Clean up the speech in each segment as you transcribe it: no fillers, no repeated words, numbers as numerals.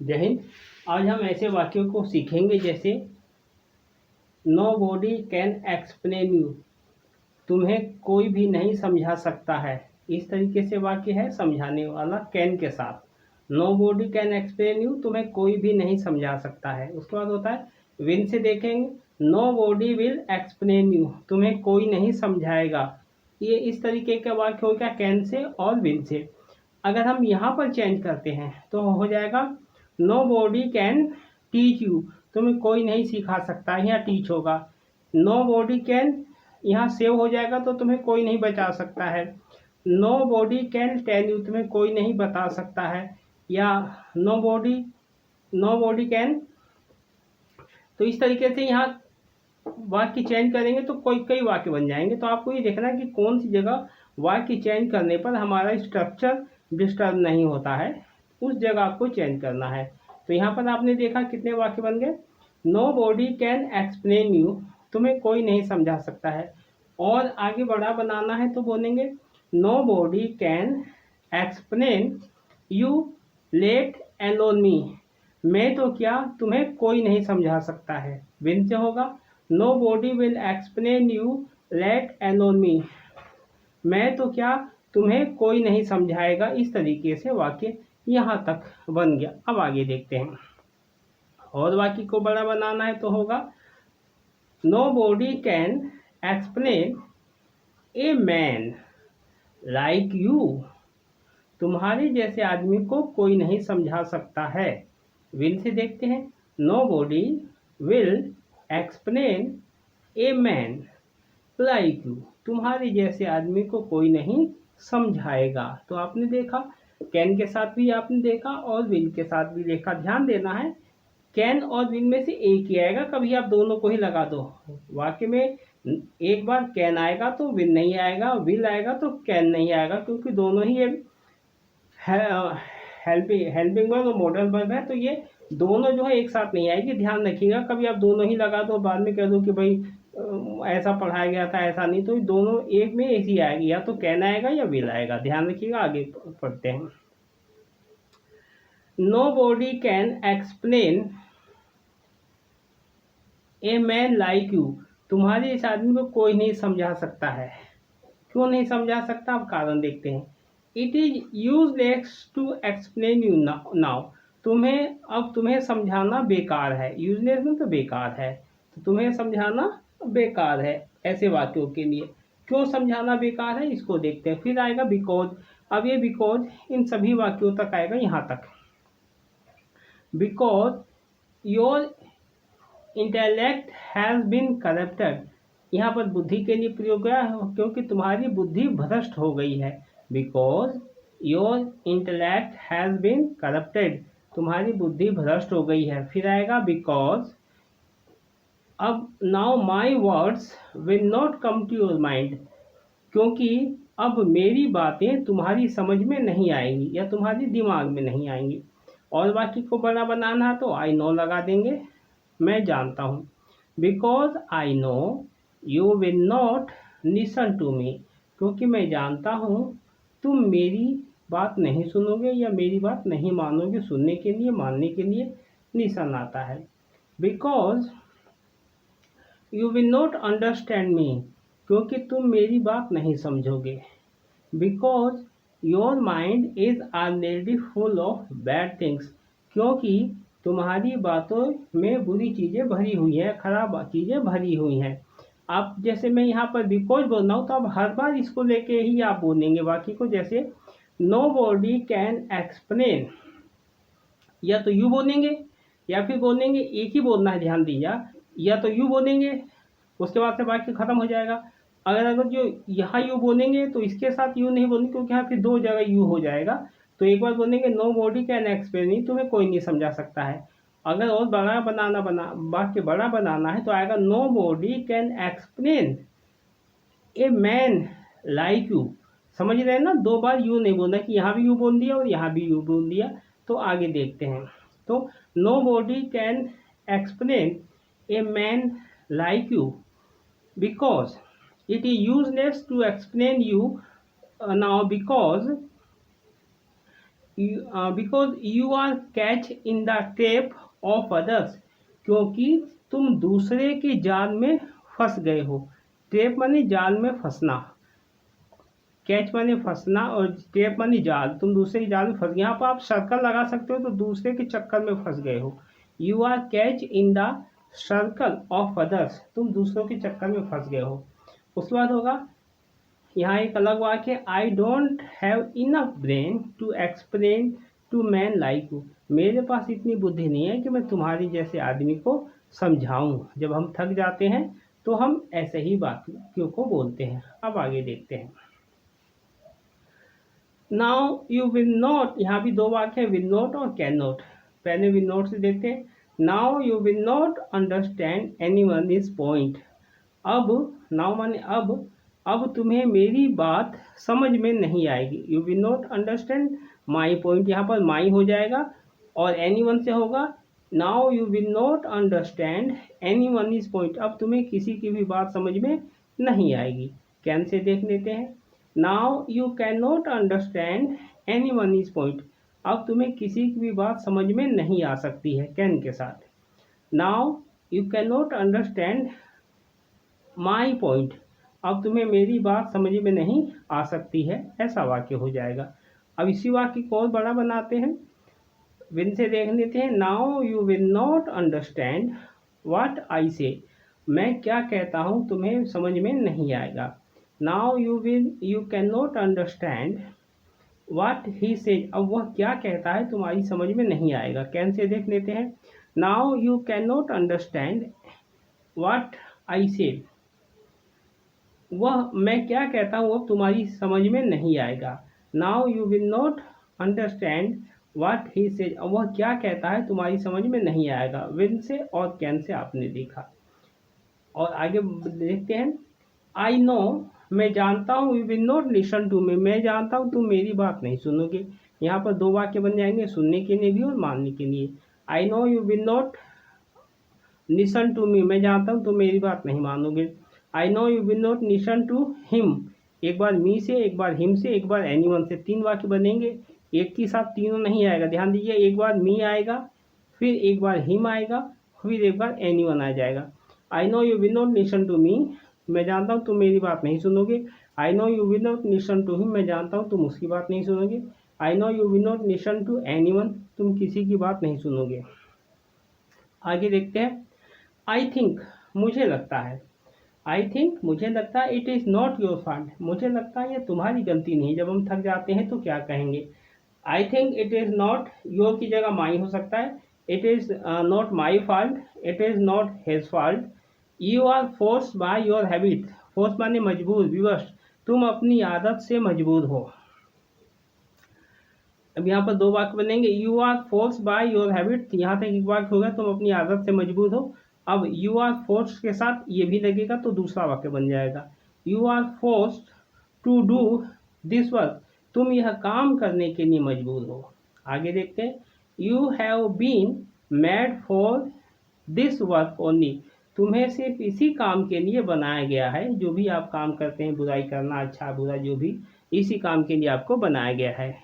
जय हिंद। आज हम ऐसे वाक्यों को सीखेंगे जैसे nobody can explain you, तुम्हें कोई भी नहीं समझा सकता है। इस तरीके से वाक्य है समझाने वाला कैन के साथ। Nobody can explain you, तुम्हें कोई भी नहीं समझा सकता है। उसके बाद होता है विन से देखेंगे, nobody will explain you, तुम्हें कोई नहीं समझाएगा। ये इस तरीके का वाक्य हो गया कैन से और विन से। अगर हम यहाँ पर चेंज करते हैं तो हो जाएगा nobody can teach you, तुम्हें कोई नहीं सिखा सकता, यहाँ टीच होगा। नो बॉडी कैन यहाँ सेव हो जाएगा तो तुम्हें कोई नहीं बचा सकता है। Nobody can tell you, तुम्हें कोई नहीं बता सकता है। या नो बॉडी कैन। तो इस तरीके से यहाँ वाक्य चेंज करेंगे तो कई वाक्य बन जाएंगे। तो आपको ये देखना है कि कौन सी जगह वाक्य चेंज करने पर हमारा स्ट्रक्चर डिस्टर्ब नहीं होता है, उस जगह आपको चेंज करना है। तो यहाँ पर आपने देखा कितने वाक्य बन गए। Nobody can explain you, तुम्हें कोई नहीं समझा सकता है। और आगे बड़ा बनाना है तो बोलेंगे nobody can explain you let alone me, मैं तो क्या तुम्हें कोई नहीं समझा सकता है। विन से होगा nobody will explain you let alone me, मैं तो क्या तुम्हें कोई नहीं समझाएगा। इस तरीके से वाक्य यहाँ तक बन गया। अब आगे देखते हैं। और वाक्य को बड़ा बनाना है तो होगा nobody can explain a man like you, तुम्हारे जैसे आदमी को कोई नहीं समझा सकता है। विल से देखते हैं nobody will explain a man like you, तुम्हारे जैसे आदमी को कोई नहीं समझाएगा। तो आपने देखा कैन के साथ भी आपने देखा और विल के साथ भी देखा। ध्यान देना है कैन और विल में से एक ही आएगा, कभी आप दोनों को ही लगा दो। वाक्य में एक बार कैन आएगा तो विल नहीं आएगा, विल आएगा तो कैन नहीं आएगा, क्योंकि दोनों ही हेल्पिंग वर्ब और मॉडल वर्ब है। तो ये दोनों जो है एक साथ नहीं आएगी, ध्यान रखिएगा। कभी आप दोनों ही लगा दो बाद में कह दो कि भाई ऐसा पढ़ाया गया था, ऐसा नहीं। तो दोनों एक में ऐसी आएगी, या तो कैन आएगा या विल आएगा। ध्यान रखिएगा। आगे पढ़ते हैं। Nobody can explain a man like you, तुम्हारे इस आदमी को कोई नहीं समझा सकता है। क्यों नहीं समझा सकता, अब कारण देखते हैं। It is useless to explain you now, तुम्हें समझाना बेकार है। यूजलेस में तो बेकार है, तो तुम्हें समझाना बेकार है ऐसे वाक्यों के लिए। क्यों समझाना बेकार है इसको देखते हैं। फिर आएगा बिकॉज। अब ये बिकॉज इन सभी वाक्यों तक आएगा, यहाँ तक। Because your intellect has been corrupted, यहाँ पर बुद्धि के लिए प्रयोग किया है क्योंकि तुम्हारी बुद्धि भ्रष्ट हो गई है। Because your intellect has been corrupted, तुम्हारी बुद्धि भ्रष्ट हो गई है। फिर आएगा बिकॉज। अब now my words will not come to your mind, क्योंकि अब मेरी बातें तुम्हारी समझ में नहीं आएंगी या तुम्हारी दिमाग में नहीं आएंगी। और वाक्य को बड़ा बनाना तो आई नो लगा देंगे, मैं जानता हूँ। Because I know you will not listen to me, क्योंकि मैं जानता हूँ तुम मेरी बात नहीं सुनोगे या मेरी बात नहीं मानोगे। सुनने के लिए मानने के लिए लिसन आता है। Because you will not understand me, क्योंकि तुम मेरी बात नहीं समझोगे। Because your mind is already full of bad things, क्योंकि तुम्हारी बातों में बुरी चीज़ें भरी हुई हैं, खराब चीज़ें भरी हुई हैं। आप जैसे मैं यहाँ पर बिकॉज बोल रहा हूँ तो आप हर बार इसको लेके ही आप बोलेंगे वाक्य को। जैसे नो बॉडी कैन एक्सप्लेन, या तो यू बोलेंगे या फिर बोलेंगे, एक ही बोलना है, ध्यान दीजिए। या तो यू बोलेंगे, उसके बाद से वाक्य खत्म हो जाएगा। अगर जो यहाँ यू बोलेंगे तो इसके साथ यू नहीं बोलेंगे, क्योंकि यहाँ फिर दो जगह यू हो जाएगा। तो एक बार बोलेंगे नो बॉडी कैन एक्सप्लेन, तुम्हें कोई नहीं समझा सकता है। अगर और वाक्य बड़ा बनाना है तो आएगा nobody can explain a man like you. समझ रहे हैं ना, दो बार यू नहीं बोलना कि यहाँ भी यू बोल दिया और यहाँ भी यू बोल दिया। तो आगे देखते हैं। तो nobody can explain a man like you because it is useless to explain you now, because because you are catch in the trap of others, क्योंकि तुम दूसरे के जाल में फंस गए हो। ट्रैप माने जाल में फंसना, कैच माने फंसना और ट्रैप माने जाल, तुम दूसरे के जाल में फंस गए। यहाँ पर आप सर्कल लगा सकते हो, तो दूसरे के चक्कर में फंस गए हो। You are catch in the circle of others, तुम दूसरों के चक्कर में फंस गए हो। उसके बाद होगा यहाँ एक अलग वाक्य, I don't have enough brain to explain to man like you, मेरे पास इतनी बुद्धि नहीं है कि मैं तुम्हारी जैसे आदमी को समझाऊं। जब हम थक जाते हैं तो हम ऐसे ही वाक्यों को बोलते हैं। अब आगे देखते हैं। नाउ यू विल नॉट, यहाँ भी दो वाक्य है, विल नॉट और कैन नॉट। पहले विल नॉट से देखते हैं। Now you will not understand anyone is point, अब, नाउ माने अब तुम्हें मेरी बात समझ में नहीं आएगी। You will not understand my point, यहाँ पर माई हो जाएगा और एनीवन से होगा now you will not understand anyone is point, अब तुम्हें किसी की भी बात समझ में नहीं आएगी। कैन से देख लेते हैं। Now you can not understand anyone is point, अब तुम्हें किसी की भी बात समझ में नहीं आ सकती है कैन के साथ। Now you can not understand my point, अब तुम्हें मेरी बात समझ में नहीं आ सकती है, ऐसा वाक्य हो जाएगा। अब इसी वाक्य को और बड़ा बनाते हैं, विन से देख लेते हैं। Now you will not understand what I से, मैं क्या कहता हूँ तुम्हें समझ में नहीं आएगा। Now you can not understand what he से, अब वह क्या कहता है तुम्हारी समझ में नहीं आएगा। कैन से देख लेते हैं। Now you can not understand what I से, वह मैं क्या कहता हूँ अब तुम्हारी समझ में नहीं आएगा। Now you will not understand what he says, वह क्या कहता है तुम्हारी समझ में नहीं आएगा। विल से और कैन से आपने देखा। और आगे देखते हैं। आई नो, मैं जानता हूँ, you will not listen to me, मैं जानता हूँ तुम मेरी बात नहीं सुनोगे। यहाँ पर दो वाक्य बन जाएंगे, सुनने के लिए भी और मानने के लिए। I know you will not listen to me, मैं जानता हूँ तुम मेरी बात नहीं मानोगे। I know you will not listen to him, एक बार मी से, एक बार हिम से, एक बार एनीवन से, तीन वाक्य बनेंगे। एक के साथ तीनों नहीं आएगा, ध्यान दीजिए। एक बार मी आएगा, फिर एक बार हिम आएगा, फिर एक बार एनीवन आ जाएगा। I know you will not listen to me, मैं जानता हूँ तुम मेरी बात नहीं सुनोगे। I know you will not listen to him, मैं जानता हूँ तुम उसकी बात नहीं सुनोगे। I know you will not listen to anyone, तुम किसी की बात नहीं सुनोगे। आगे देखते हैं। आई थिंक, मुझे लगता है। आई थिंक, मुझे लगता है। It is not your fault, मुझे लगता है ये तुम्हारी गलती नहीं। जब हम थक जाते हैं तो क्या कहेंगे। I think it is not, your की जगह माई हो सकता है। It is not my fault, it is not his fault. You are force by your habit, force माने मजबूर, विवश, तुम अपनी आदत से मजबूर हो। अब यहाँ पर दो वाक्य बनेंगे। You are force by your habit, यहाँ तक एक वाक्य होगा, तुम अपनी आदत से मजबूर हो। अब यू आर फोर्स के साथ ये भी लगेगा तो दूसरा वाक्य बन जाएगा। You are forced to do this work, तुम यह काम करने के लिए मजबूर हो। आगे देखते हैं। You have been made for this work only, तुम्हें सिर्फ इसी काम के लिए बनाया गया है। जो भी आप काम करते हैं, बुराई करना, अच्छा बुरा जो भी, इसी काम के लिए आपको बनाया गया है।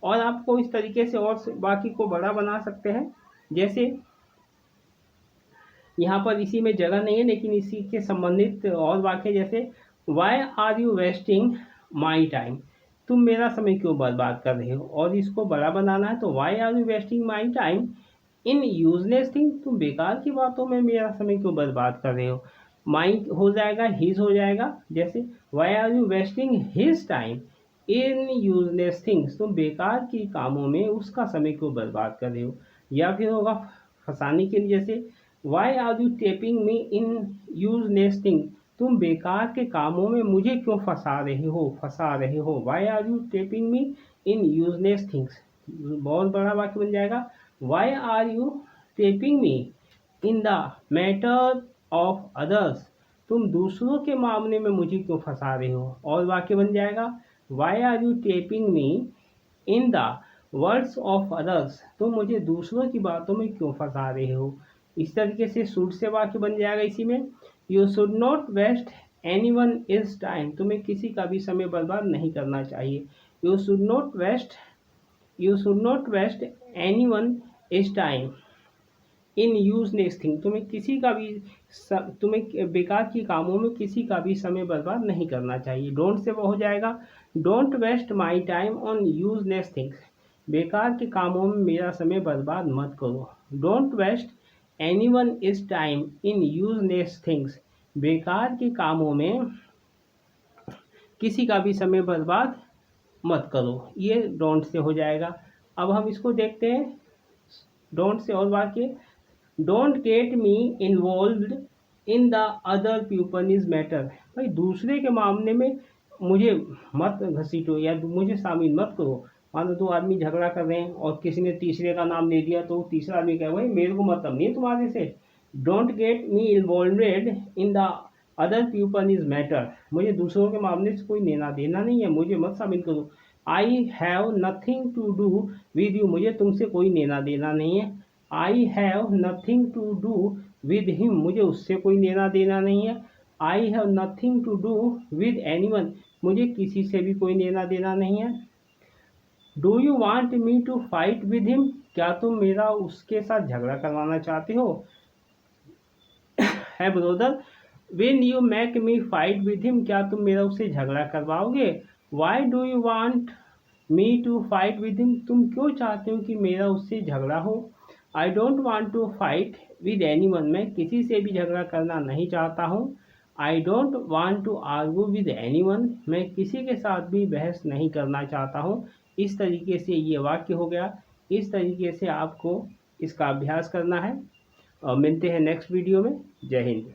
और आपको इस तरीके से और बाकी को बड़ा बना सकते हैं। जैसे यहाँ पर इसी में जगह नहीं है, लेकिन इसी के संबंधित और वाक्य, जैसे why are you wasting my time, तुम मेरा समय क्यों बर्बाद कर रहे हो। और इसको बड़ा बनाना है तो why are you wasting my time in useless thing, तुम बेकार की बातों में मेरा समय क्यों बर्बाद कर रहे हो। माई हो जाएगा, हिज हो जाएगा। जैसे why are you wasting his time in useless things, तुम बेकार की कामों में उसका समय क्यों बर्बाद कर रहे हो। या फिर होगा फंसाने के लिए, जैसे why are you trapping me in useless thing, तुम बेकार के कामों में मुझे क्यों फंसा रहे हो। Why are you trapping me in useless things, बहुत बड़ा वाक्य बन जाएगा। Why are you trapping me in the matter of others, तुम दूसरों के मामले में मुझे क्यों फंसा रहे हो। और वाक्य बन जाएगा why are you trapping me in the words of others, तुम मुझे दूसरों की बातों में क्यों फंसा रहे हो। इस तरीके से शुड से वाक्य बन जाएगा इसी में। You should not waste anyone is time, तुम्हें किसी का भी समय बर्बाद नहीं करना चाहिए। You should not waste you should not waste anyone is time in useless thing. तुम्हें किसी का भी तुम्हें बेकार की कामों में किसी का भी समय बर्बाद नहीं करना चाहिए। डोंट से वो हो जाएगा don't waste my time on useless things. बेकार के कामों में मेरा समय बर्बाद मत करो। Don't waste anyone is time in useless things. बेकार के कामों में किसी का भी समय बर्बाद मत करो। ये डोंट से हो जाएगा। अब हम इसको देखते हैं डोंट से और वाक्य। Don't get me involved in the other people's matter. भाई दूसरे के मामले में मुझे मत घसीटो या मुझे शामिल मत करो। मान लो दो आदमी झगड़ा कर रहे हैं और किसी ने तीसरे का नाम ले दिया तो तीसरा आदमी कहे भाई मेरे को मतलब नहीं है तुम्हारे से। Don't get me involved in the other people's matter. मुझे दूसरों के मामले से कोई लेना देना नहीं है, मुझे मत शामिल करो। I have nothing to do with you. मुझे तुमसे कोई लेना देना नहीं है। I have nothing to do with him. मुझे उससे कोई लेना देना नहीं है। I have nothing to do with anyone. मुझे किसी से भी कोई लेना देना नहीं है। Do you want me to fight with him. क्या तुम मेरा उसके साथ झगड़ा करवाना चाहते हो। Hey brother when you make me fight with him. क्या तुम मेरा उससे झगड़ा करवाओगे। Why do you want me to fight with him. तुम क्यों चाहते हो कि मेरा उससे झगड़ा हो। I don't want to fight with anyone. मैं किसी से भी झगड़ा करना नहीं चाहता हूँ। I don't want to argue with anyone. मैं किसी के साथ भी बहस नहीं करना चाहता हूँ। इस तरीके से ये वाक्य हो गया। इस तरीके से आपको इसका अभ्यास करना है और मिलते हैं नेक्स्ट वीडियो में। जय हिंद।